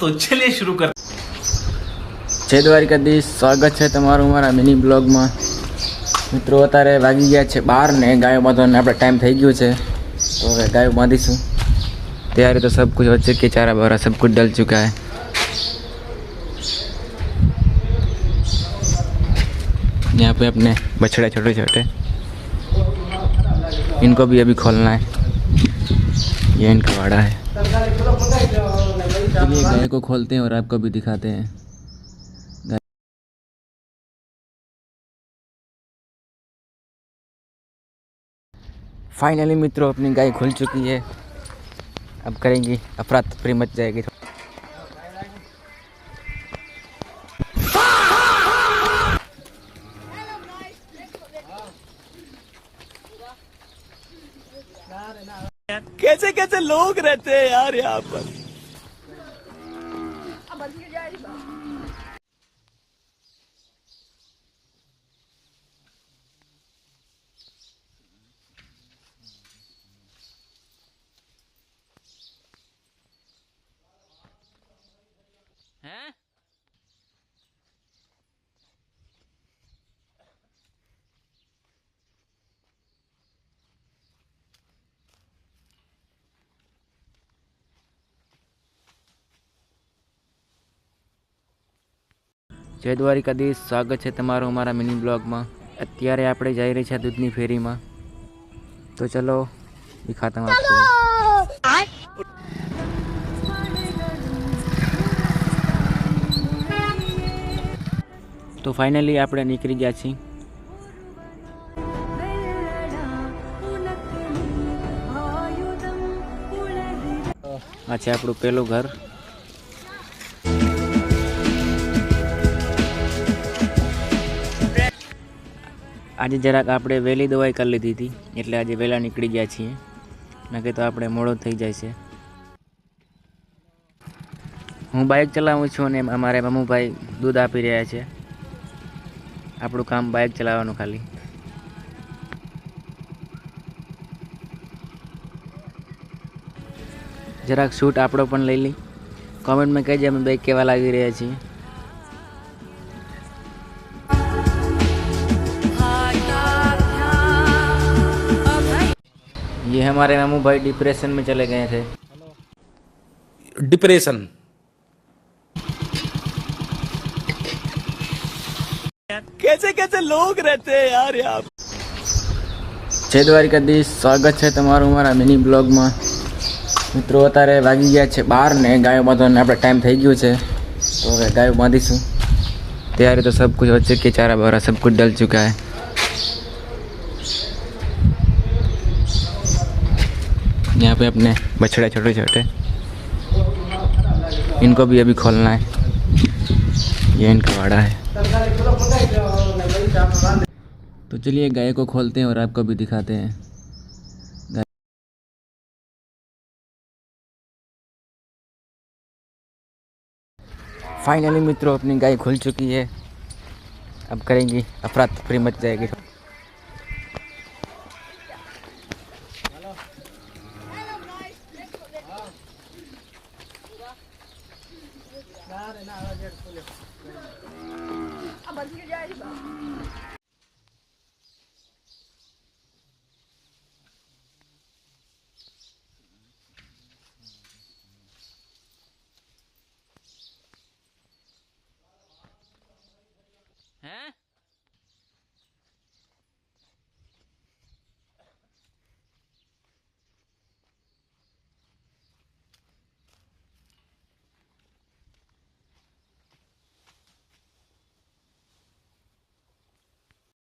तो चलिए शुरू कर। જય દ્વારકાધીશ, સ્વાગત છે તમારું મારા મિની બ્લોગમાં। મિત્રો અત્યારે વાગી ગયા છે 12 ને ગાયો બાંધવાનો આપણે ટાઈમ થઈ ગયો છે, તો હવે ગાયો બાંધીશું। तैयारी तो सब कुछ हो चुकी है, चारा बारा सब कुछ डल चुका है। यहाँ पे अपने बछड़े छोटे छोटे, इनको भी अभी खोलना है, ये इनका वाड़ा है। चलिए गाय को खोलते हैं और आपको भी दिखाते हैं। फाइनली मित्रों अपनी गाय खुल चुकी है, अब करेंगी अफरा तफरी मच जाएगी। कैसे कैसे लोग रहते हैं यार यहाँ पर। જય દ્વારકાધીશ, સ્વાગત છે તમારું અમારા મિની બ્લોગમાં। અત્યારે આપણે જઈ રહી છે દૂધની ફેરીમાં, તો ચલો દિખાતા હું આપકો। તો ફાઇનલી આપણે નીકળી ગયા છીએ। આ છે આપણું પહેલું ઘર। આજે જરાક આપણે વહેલી દવાઈ કરી લીધી હતી, એટલે આજે વહેલા નીકળી ગયા છીએ, નકે તો આપણે મોડો થઈ જાય છે। હું બાઇક ચલાવું છું અને અમારે મમ્મુભાઈ દૂધ આપી રહ્યા છે। આપણું કામ બાઇક ચલાવવાનું ખાલી। જરાક શૂટ આપણો પણ લઈ લઈ, કોમેન્ટમાં કહેજે અમે બાઇક કેવા લાગી રહ્યા છીએ। ये हमारे मामू भाई डिप्रेशन में चले गए थे। डिप्रेशन कैसे कैसे लोग रहते हैं यार यहाँ पर। જય દ્વારકાધીશ, સ્વાગત છે તમારું મારા મિની બ્લોગમાં। મિત્રો અત્યારે વાગી ગયા છે 12 ને ગાયો બાંધવાનો આપણે ટાઈમ થઈ ગયો છે, તો હવે ગાયો બાંધીશું। तैयारी तो सब कुछ हो चुकी है, चारा बारा सब कुछ डल चुका है। यहाँ पे अपने बछड़े छोटे छोटे, इनको भी अभी खोलना है, ये इनका वाड़ा है। तो चलिए गाय को खोलते हैं और आपको भी दिखाते हैं। फाइनली मित्रों अपनी गाय खुल चुकी है, अब करेंगी अफरा तफरी मच जाएगी।